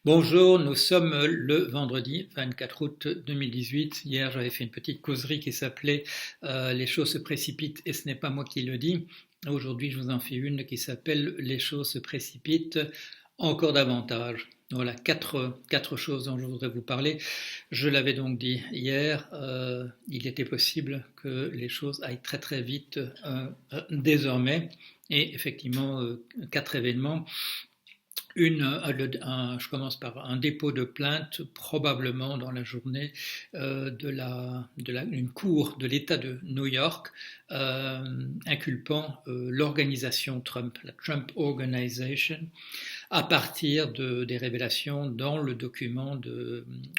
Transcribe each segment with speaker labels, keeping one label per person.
Speaker 1: Bonjour, nous sommes le vendredi 24 août 2018. Hier, j'avais fait une petite causerie qui s'appelait Les choses se précipitent et ce n'est pas moi qui le dis. Aujourd'hui, je vous en fais une qui s'appelle Les choses se précipitent encore davantage. Voilà quatre choses dont je voudrais vous parler. Je l'avais donc dit hier, il était possible que les choses aillent très très vite désormais. Et effectivement, quatre événements. Je commence par un dépôt de plainte, probablement dans la journée, une cour de l'État de New York, inculpant l'organisation Trump, la Trump Organization, à partir des révélations dans le document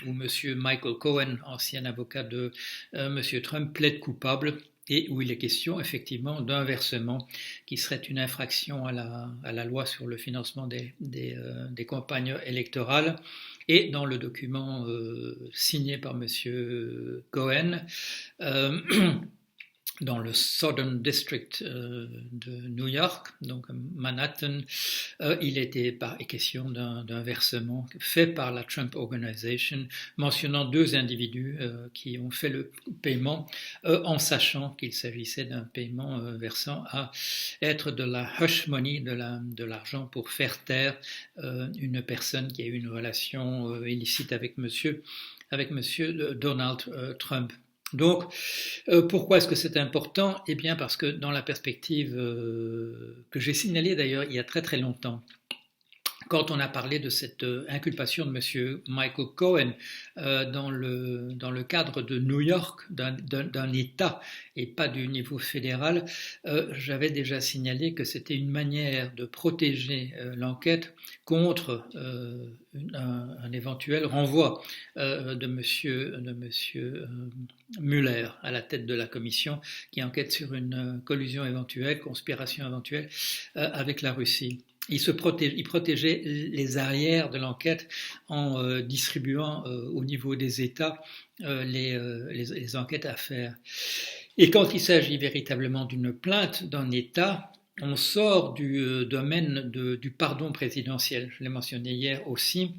Speaker 1: où M. Michael Cohen, ancien avocat de M. Trump, plaide coupable et où il est question effectivement d'un versement qui serait une infraction à la loi sur le financement des campagnes électorales. Et dans le document signé par M. Cohen, dans le Southern District de New York, donc Manhattan, il était question d'un versement fait par la Trump Organization, mentionnant deux individus qui ont fait le paiement en sachant qu'il s'agissait d'un paiement versant à être de la hush money, de l'argent pour faire taire une personne qui a eu une relation illicite avec monsieur Donald Trump. Donc, pourquoi est-ce que c'est important? Eh bien, parce que dans la perspective que j'ai signalée d'ailleurs il y a très très longtemps, quand on a parlé de cette inculpation de M. Michael Cohen dans le cadre de New York, d'un État et pas du niveau fédéral, j'avais déjà signalé que c'était une manière de protéger l'enquête contre un éventuel renvoi de monsieur Mueller à la tête de la commission qui enquête sur une collusion éventuelle, conspiration éventuelle avec la Russie. Il protégeait les arrières de l'enquête en distribuant au niveau des États les enquêtes à faire. Et quand il s'agit véritablement d'une plainte d'un État, on sort du domaine du pardon présidentiel. Je l'ai mentionné hier aussi.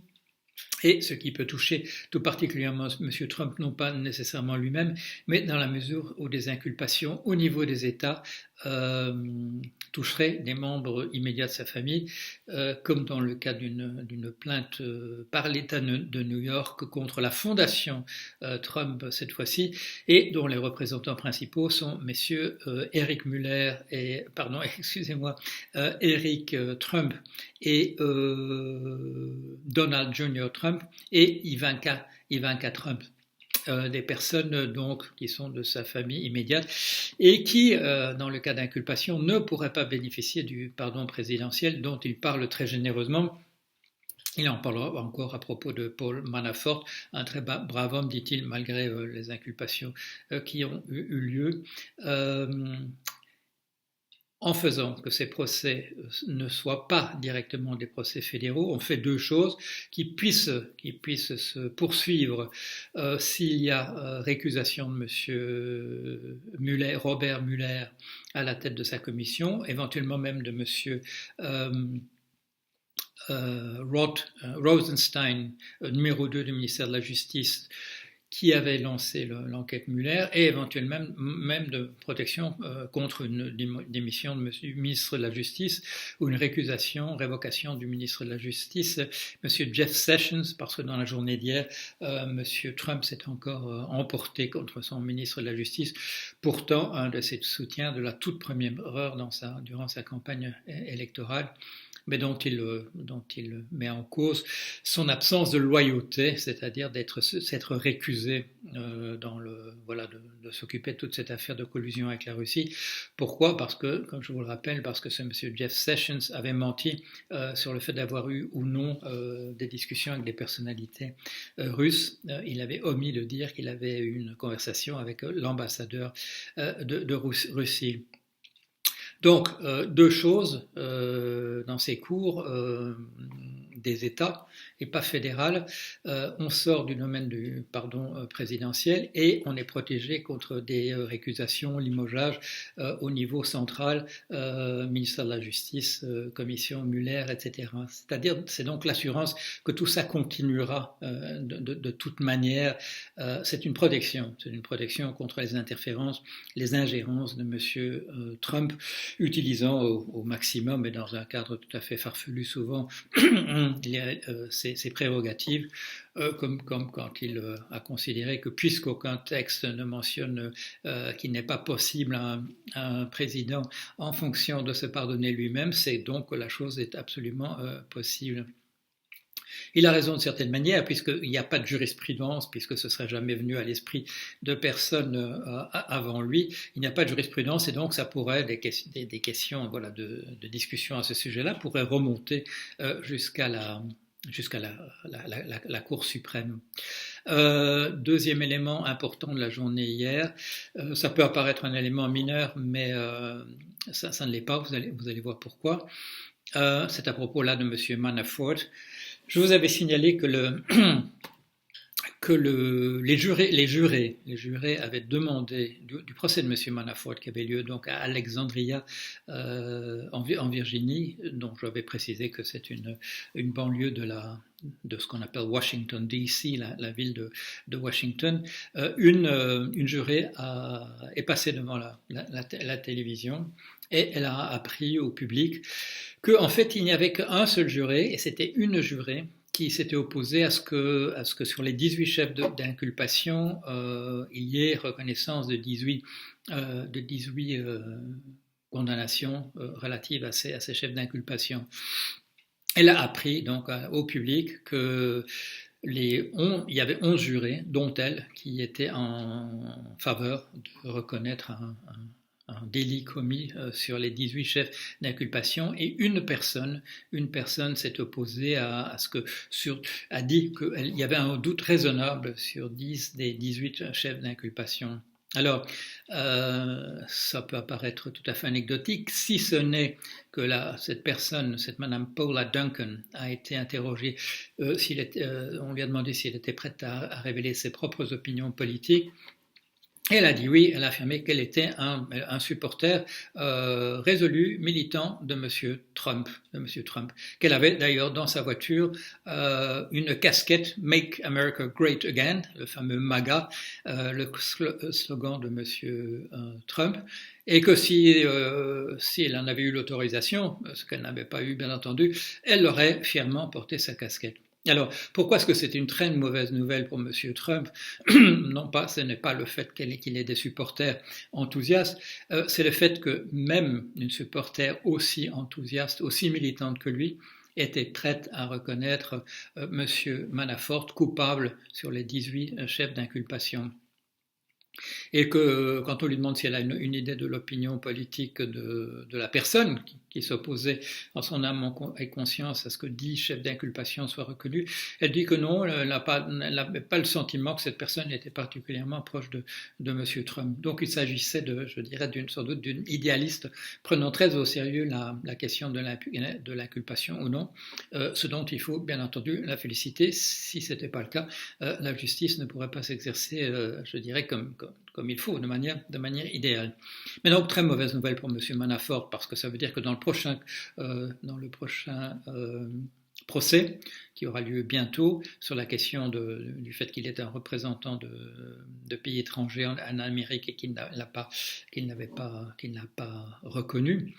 Speaker 1: Et ce qui peut toucher tout particulièrement M. Trump, non pas nécessairement lui-même, mais dans la mesure où des inculpations au niveau des États toucheraient des membres immédiats de sa famille, comme dans le cas d'une plainte par l'État de New York contre la fondation Trump cette fois-ci, et dont les représentants principaux sont messieurs Eric Trump et Donald Jr. Trump et Ivanka Trump. Des personnes donc qui sont de sa famille immédiate et qui, dans le cas d'inculpation, ne pourraient pas bénéficier du pardon présidentiel dont il parle très généreusement. Il en parlera encore à propos de Paul Manafort, un très brave homme, dit-il, malgré les inculpations qui ont eu lieu. En faisant que ces procès ne soient pas directement des procès fédéraux, on fait deux choses qui puissent se poursuivre s'il y a récusation de M. Robert Mueller à la tête de sa commission, éventuellement même de M. Rosenstein, numéro 2 du ministère de la Justice, qui avait lancé l'enquête Mueller, et éventuellement même de protection contre une démission du ministre de la Justice ou une révocation du ministre de la Justice, M. Jeff Sessions, parce que dans la journée d'hier, M. Trump s'est encore emporté contre son ministre de la Justice, pourtant un de ses soutiens de la toute première heure durant sa campagne électorale, mais dont il met en cause son absence de loyauté, c'est-à-dire s'être récusé de s'occuper de toute cette affaire de collusion avec la Russie. Pourquoi? Parce que, comme je vous le rappelle, parce que ce monsieur Jeff Sessions avait menti sur le fait d'avoir eu ou non des discussions avec des personnalités russes. Il avait omis de dire qu'il avait eu une conversation avec l'ambassadeur de Russie. Donc, deux choses dans ces cours des États et pas fédéral. On sort du domaine du présidentiel et on est protégé contre des récusations, limogeages au niveau central, ministère de la Justice, commission Muller, etc. C'est-à-dire, c'est donc l'assurance que tout ça continuera de toute manière. C'est une protection contre les interférences, les ingérences de M. Trump, utilisant au maximum et dans un cadre tout à fait farfelu souvent ses prérogatives, comme quand il a considéré que puisqu'aucun texte ne mentionne qu'il n'est pas possible à un président en fonction de se pardonner lui-même, c'est donc que la chose est absolument possible. Il a raison de certaine manière, puisqu'il n'y a pas de jurisprudence, puisque ce serait jamais venu à l'esprit de personne avant lui. Il n'y a pas de jurisprudence, et donc ça pourrait, des questions voilà, de discussion à ce sujet-là, pourraient remonter jusqu'à la Cour suprême. Deuxième élément important de la journée hier, ça peut apparaître un élément mineur, mais ça ne l'est pas, vous allez voir pourquoi. C'est à propos là de M. Manafort. Je vous avais signalé que les jurés avaient demandé du procès de M. Manafort qui avait lieu donc à Alexandria en Virginie, dont j'avais précisé que c'est une banlieue de ce qu'on appelle Washington D.C., la ville de Washington. Une jurée est passée devant la télévision et elle a appris au public qu'en fait il n'y avait qu'un seul juré, et c'était une jurée qui s'était opposée à ce que sur les 18 chefs d'inculpation, il y ait reconnaissance de 18 condamnations relatives à ces chefs d'inculpation. Elle a appris donc au public que il y avait 11 jurés, dont elle, qui étaient en faveur de reconnaître un délit commis sur les 18 chefs d'inculpation, et une personne s'est opposée à ce que a dit qu'il y avait un doute raisonnable sur 10 des 18 chefs d'inculpation. Alors, ça peut apparaître tout à fait anecdotique, si ce n'est que cette personne, cette Madame Paula Duncan, a été interrogée. On lui a demandé s'il était prête à révéler ses propres opinions politiques. Elle a dit oui, elle a affirmé qu'elle était un supporter résolu, militant de M. Trump, qu'elle avait d'ailleurs dans sa voiture une casquette Make America Great Again, le fameux MAGA, le slogan de M. Trump, et que si elle en avait eu l'autorisation, ce qu'elle n'avait pas eu bien entendu, elle aurait fièrement porté sa casquette. Alors, pourquoi est-ce que c'est une très mauvaise nouvelle pour M. Trump? Non pas, ce n'est pas le fait qu'il ait des supporters enthousiastes, c'est le fait que même une supporter aussi enthousiaste, aussi militante que lui, était prête à reconnaître M. Manafort coupable sur les 18 chefs d'inculpation. Et que quand on lui demande si elle a une idée de l'opinion politique de la personne qui s'opposait en son âme et conscience à ce que 10 chefs d'inculpation soient reconnus, elle dit que non, elle n'a pas le sentiment que cette personne était particulièrement proche de M. Trump. Donc il s'agissait sans doute d'une idéaliste prenant très au sérieux la question de l'inculpation ou non, ce dont il faut bien entendu la féliciter. Si ce n'était pas le cas, la justice ne pourrait pas s'exercer, je dirais, comme il faut, de manière idéale. Mais donc, très mauvaise nouvelle pour M. Manafort, parce que ça veut dire que dans le prochain procès, qui aura lieu bientôt, sur la question du fait qu'il est un représentant de pays étrangers en Amérique et qu'il n'a pas reconnu,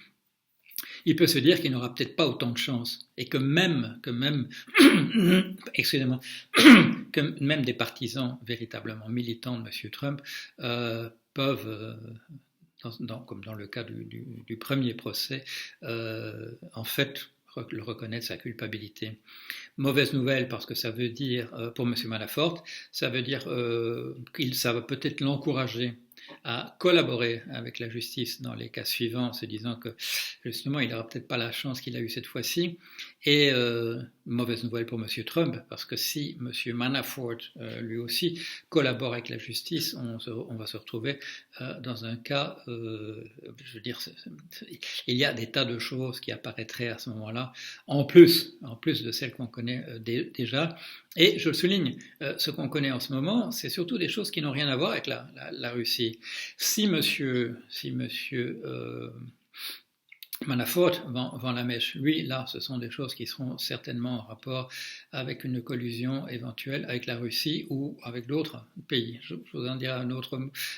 Speaker 1: il peut se dire qu'il n'aura peut-être pas autant de chance, et que même excusez-moi, que même des partisans véritablement militants de M. Trump peuvent, comme dans le cas du premier procès, en fait, le reconnaître sa culpabilité. Mauvaise nouvelle parce que ça veut dire, pour M. Manafort, ça veut dire ça va peut-être l'encourager à collaborer avec la justice dans les cas suivants, se disant que justement il n'aura peut-être pas la chance qu'il a eue cette fois-ci. Et mauvaise nouvelle pour M. Trump, parce que si M. Manafort lui aussi collabore avec la justice, on va se retrouver dans un cas, je veux dire, il y a des tas de choses qui apparaîtraient à ce moment-là, en plus de celles qu'on connaît déjà. Et je le souligne, ce qu'on connaît en ce moment, c'est surtout des choses qui n'ont rien à voir avec la Russie. Si monsieur Manafort vend la mèche, lui, là, ce sont des choses qui seront certainement en rapport avec une collusion éventuelle avec la Russie ou avec d'autres pays. Je vous en dirai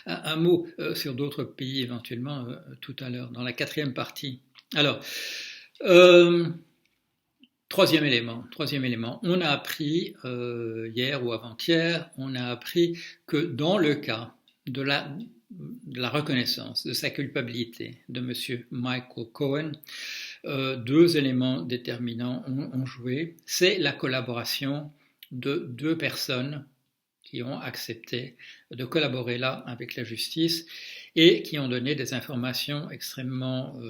Speaker 1: un mot sur d'autres pays éventuellement tout à l'heure, dans la quatrième partie. Alors, troisième élément, on a appris hier ou avant-hier, on a appris que dans le cas de la reconnaissance de sa culpabilité de M. Michael Cohen, deux éléments déterminants ont joué. C'est la collaboration de deux personnes qui ont accepté de collaborer là avec la justice et qui ont donné des informations extrêmement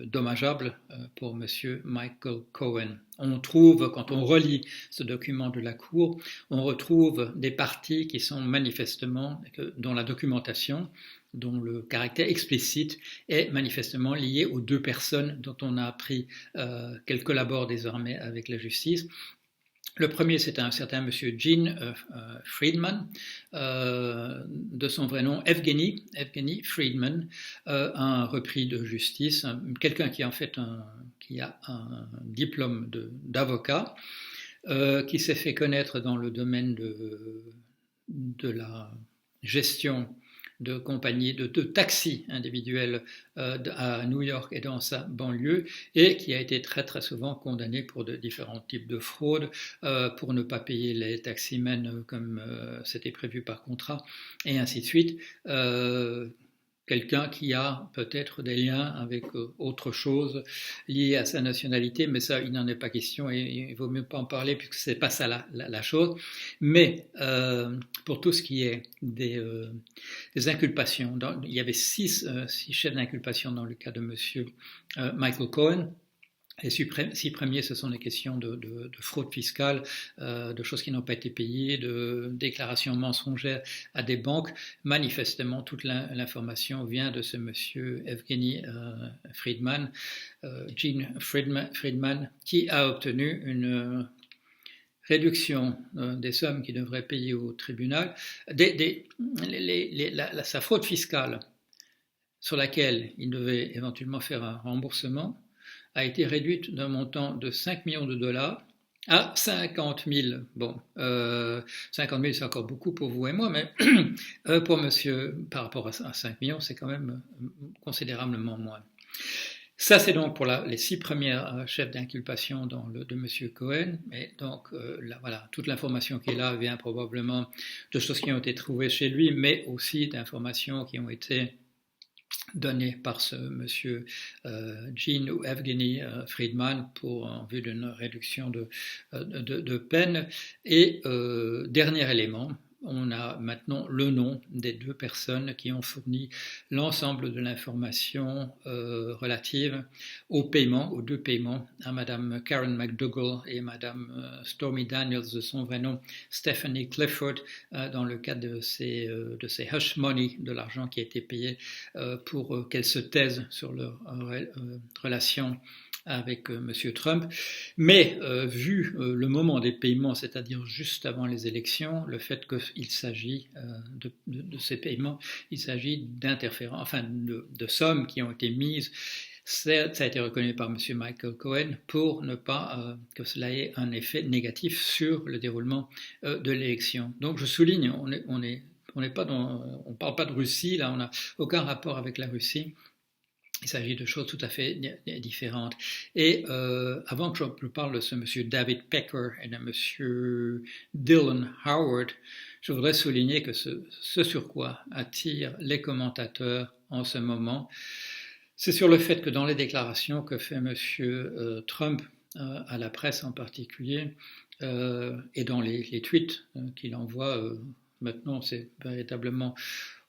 Speaker 1: dommageables pour M. Michael Cohen. On trouve, quand on relit ce document de la Cour, on retrouve des parties qui sont manifestement, dont la documentation, dont le caractère explicite est manifestement lié aux deux personnes dont on a appris qu'elles collaborent désormais avec la justice. Le premier, c'est un certain monsieur Gene Friedman, de son vrai nom Evgeny Friedman, un repris de justice, quelqu'un qui en fait qui a un diplôme d'avocat, qui s'est fait connaître dans le domaine de la gestion de compagnies de taxis individuels à New York et dans sa banlieue, et qui a été très très souvent condamné pour de différents types de fraudes, pour ne pas payer les taximens comme c'était prévu par contrat, et ainsi de suite. Quelqu'un qui a peut-être des liens avec autre chose lié à sa nationalité, mais ça, il n'en est pas question et il vaut mieux pas en parler puisque c'est pas ça la chose. Mais pour tout ce qui est des inculpations, il y avait six chefs d'inculpation dans le cas de monsieur Michael Cohen. Les six premiers, ce sont des questions de fraude fiscale, de choses qui n'ont pas été payées, de déclarations mensongères à des banques. Manifestement, toute l'information vient de ce monsieur Evgeny Friedman, Gene Friedman, qui a obtenu une réduction des sommes qu'il devrait payer au tribunal. Sa fraude fiscale, sur laquelle il devait éventuellement faire un remboursement, a été réduite d'un montant de 5 millions de dollars à 50 000. Bon, 50 000 c'est encore beaucoup pour vous et moi, mais pour monsieur, par rapport à 5 millions, c'est quand même considérablement moins. Ça, c'est donc pour les 6 premières chefs d'inculpation de monsieur Cohen. Et donc, voilà, toute l'information qui est là vient probablement de choses qui ont été trouvées chez lui, mais aussi d'informations qui ont été donné par ce monsieur Gene ou Evgeny Friedman en vue d'une réduction de peine. Et dernier élément, on a maintenant le nom des deux personnes qui ont fourni l'ensemble de l'information relative aux deux paiements, à Madame Karen McDougall et Madame Stormy Daniels, de son vrai nom Stephanie Clifford, dans le cadre de ces hush money, de l'argent qui a été payé pour qu'elles se taisent sur leur relation avec M. Trump. Mais vu le moment des paiements, c'est-à-dire juste avant les élections, le fait qu'il s'agit de ces paiements, il s'agit d'interférences, enfin de sommes qui ont été mises, ça a été reconnu par M. Michael Cohen pour ne pas que cela ait un effet négatif sur le déroulement de l'élection. Donc je souligne, on parle pas de Russie, là on n'a aucun rapport avec la Russie. Il s'agit de choses tout à fait différentes. Et avant que je parle de ce monsieur David Pecker et de monsieur Dylan Howard, je voudrais souligner que ce sur quoi attirent les commentateurs en ce moment, c'est sur le fait que dans les déclarations que fait monsieur Trump à la presse en particulier, et dans les tweets qu'il envoie maintenant, c'est véritablement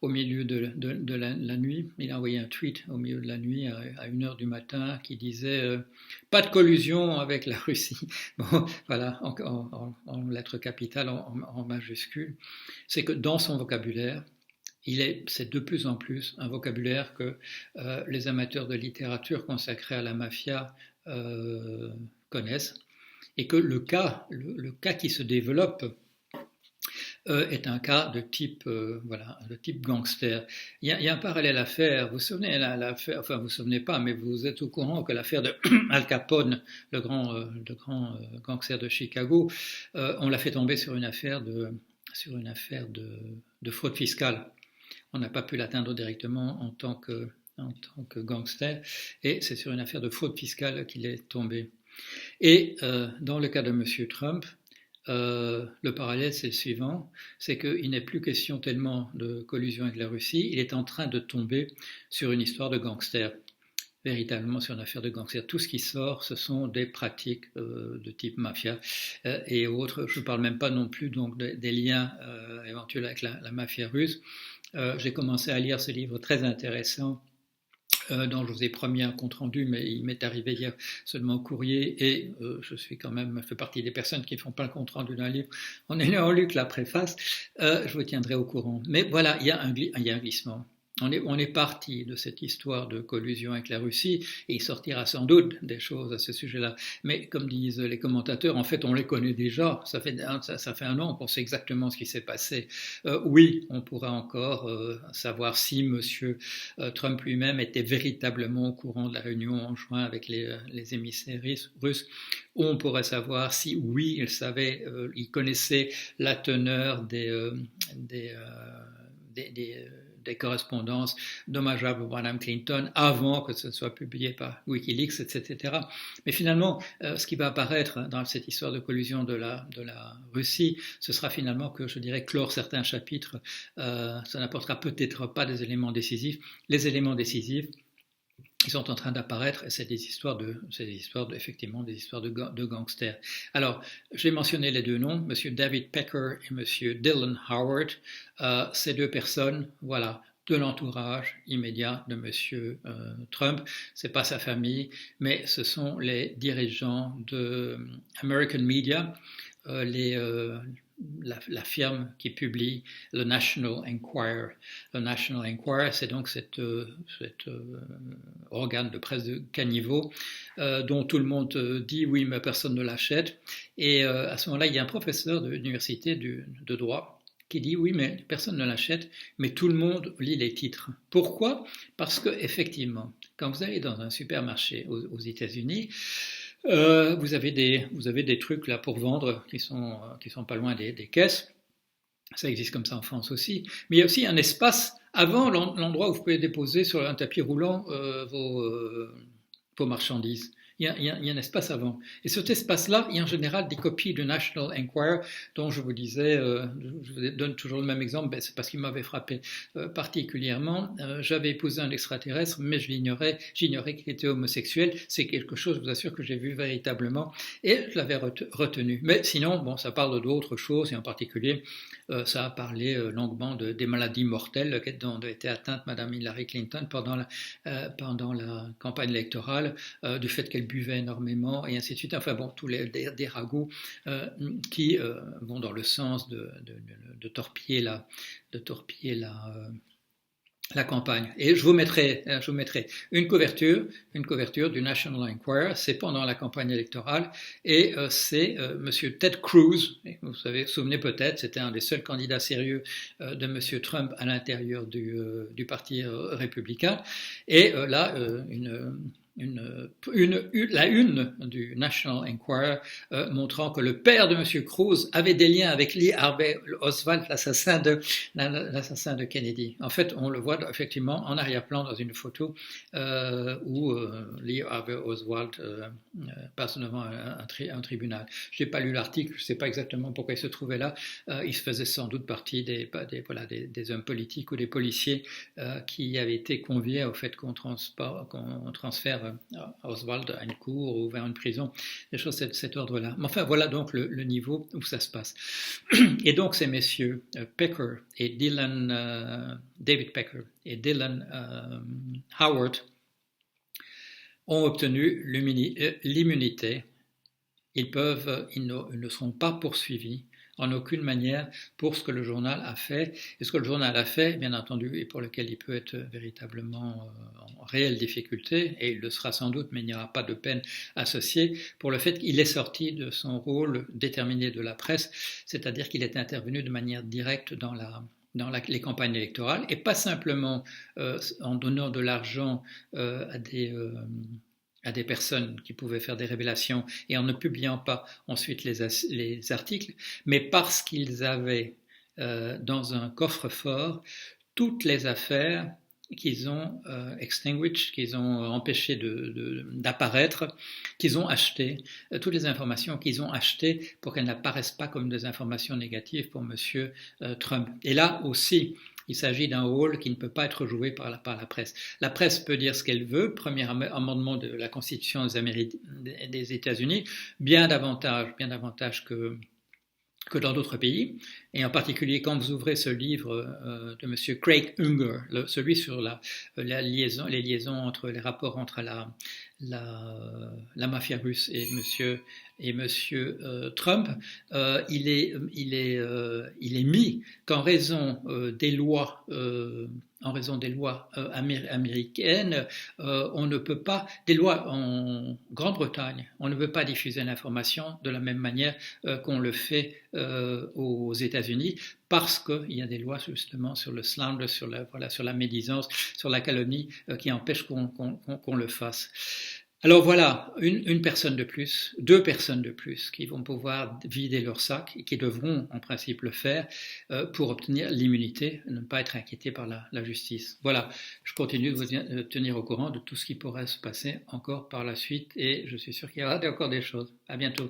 Speaker 1: au milieu de la nuit. Il a envoyé un tweet au milieu de la nuit à 1h du matin qui disait pas de collusion avec la Russie. Bon, voilà, en lettres capitales, en majuscules. C'est que dans son vocabulaire, c'est de plus en plus un vocabulaire que les amateurs de littérature consacrés à la mafia connaissent, et que le cas qui se développe est un cas de type, de type gangster. Il y a un parallèle à faire. Vous vous souvenez, enfin vous vous souvenez pas, mais vous êtes au courant que l'affaire de Al Capone, le grand gangster de Chicago, on l'a fait tomber sur une affaire de fraude fiscale. On n'a pas pu l'atteindre directement en tant que gangster, et c'est sur une affaire de fraude fiscale qu'il est tombé. Et dans le cas de M. Trump, le parallèle c'est le suivant, c'est qu'il n'est plus question tellement de collusion avec la Russie, il est en train de tomber sur une histoire de gangster, véritablement sur une affaire de gangster. Tout ce qui sort, ce sont des pratiques de type mafia et autres. Je ne parle même pas non plus donc des liens éventuels avec la mafia russe. J'ai commencé à lire ce livre très intéressant dont je vous ai promis un compte rendu, mais il m'est arrivé hier seulement au courrier, et je fais partie des personnes qui ne font pas le compte rendu d'un livre en ayant lu que la préface. Je vous tiendrai au courant. Mais voilà, il y a un glissement. On est parti de cette histoire de collusion avec la Russie, et il sortira sans doute des choses à ce sujet-là. Mais comme disent les commentateurs, en fait, on les connaît déjà. Ça fait un an qu'on sait exactement ce qui s'est passé. Oui, on pourra encore savoir si M. Trump lui-même était véritablement au courant de la réunion en juin avec les émissaires russes. On pourrait savoir si, oui, il connaissait la teneur des correspondances dommageables au Madame Clinton avant que ce soit publié par Wikileaks, etc. Mais finalement, ce qui va apparaître dans cette histoire de collusion de la Russie, ce sera finalement que, je dirais, clore certains chapitres. Ça n'apportera peut-être pas des éléments décisifs. Les éléments décisifs, ils sont en train d'apparaître, et c'est des histoires de gangsters. Alors, j'ai mentionné les deux noms, M. David Pecker et M. Dylan Howard. Ces deux personnes, voilà, de l'entourage immédiat de M. Trump. C'est pas sa famille, mais ce sont les dirigeants de American Media, la firme qui publie le National Enquirer. Le National Enquirer, c'est donc cet organe de presse de caniveau dont tout le monde dit oui, mais personne ne l'achète. Et à ce moment-là, il y a un professeur de l'université de droit qui dit oui, mais personne ne l'achète, mais tout le monde lit les titres. Pourquoi ? Parce que effectivement, quand vous allez dans un supermarché aux États-Unis, vous avez des trucs là pour vendre qui sont pas loin des caisses. Ça existe comme ça en France aussi. Mais il y a aussi un espace avant l'endroit où vous pouvez déposer sur un tapis roulant vos marchandises. Il y a un espace avant. Et cet espace-là, il y a en général des copies du National Enquirer, dont je vous disais, je vous donne toujours le même exemple, c'est parce qu'il m'avait frappé particulièrement. J'avais épousé un extraterrestre, mais j'ignorais qu'il était homosexuel. C'est quelque chose, je vous assure, que j'ai vu véritablement, et je l'avais retenu. Mais sinon, bon, ça parle d'autres choses, et en particulier, ça a parlé longuement des maladies mortelles dont était atteinte Madame Hillary Clinton pendant la campagne électorale, du fait qu'elle buvait énormément, et ainsi de suite. Enfin bon, tous des ragots qui vont dans le sens de torpiller la campagne. Et je vous mettrai une couverture du National Enquirer. C'est pendant la campagne électorale, et c'est Monsieur Ted Cruz. Vous vous souvenez peut-être, c'était un des seuls candidats sérieux de Monsieur Trump à l'intérieur du parti républicain. Et là, la une du National Enquirer montrant que le père de M. Cruz avait des liens avec Lee Harvey Oswald, l'assassin de Kennedy. En fait, on le voit effectivement en arrière-plan dans une photo où Lee Harvey Oswald passe devant un tribunal. Je n'ai pas lu l'article, je ne sais pas exactement pourquoi il se trouvait là. Il se faisait sans doute partie des hommes politiques ou des policiers qui avaient été conviés au fait qu'on transfère vers Oswald à une cour ou vers une prison, des choses de cet ordre-là. Mais enfin, voilà donc le niveau où ça se passe. Et donc ces messieurs Pecker et David Pecker et Dylan Howard ont obtenu l'immunité. Ils ne seront pas poursuivis en aucune manière pour ce que le journal a fait. Et ce que le journal a fait, bien entendu, et pour lequel il peut être véritablement en réelle difficulté, et il le sera sans doute, mais il n'y aura pas de peine associée, pour le fait qu'il est sorti de son rôle déterminé de la presse, c'est-à-dire qu'il est intervenu de manière directe dans les campagnes électorales, et pas simplement en donnant de l'argent à des personnes qui pouvaient faire des révélations et en ne publiant pas ensuite les articles, mais parce qu'ils avaient dans un coffre-fort toutes les affaires qu'ils ont extinguished, qu'ils ont empêché d'apparaître, qu'ils ont achetées, toutes les informations qu'ils ont achetées pour qu'elles n'apparaissent pas comme des informations négatives pour M. Trump. Et là aussi, il s'agit d'un rôle qui ne peut pas être joué par la presse. La presse peut dire ce qu'elle veut, premier amendement de la Constitution des États-Unis, bien davantage que dans d'autres pays, et en particulier quand vous ouvrez ce livre de M. Craig Unger, celui sur les liaisons entre les rapports entre la mafia russe et M. Trump, il est mis qu'en raison des lois américaines, on ne peut pas, des lois en Grande-Bretagne, on ne peut pas diffuser l'information de la même manière qu'on le fait aux États-Unis, parce qu'il y a des lois justement sur le slander, sur la médisance, sur la calomnie, qui empêchent qu'on le fasse. Alors voilà, une personne de plus, 2 personnes de plus qui vont pouvoir vider leur sac et qui devront en principe le faire pour obtenir l'immunité, ne pas être inquiétés par la justice. Voilà, je continue de vous tenir au courant de tout ce qui pourrait se passer encore par la suite et je suis sûr qu'il y aura encore des choses. À bientôt.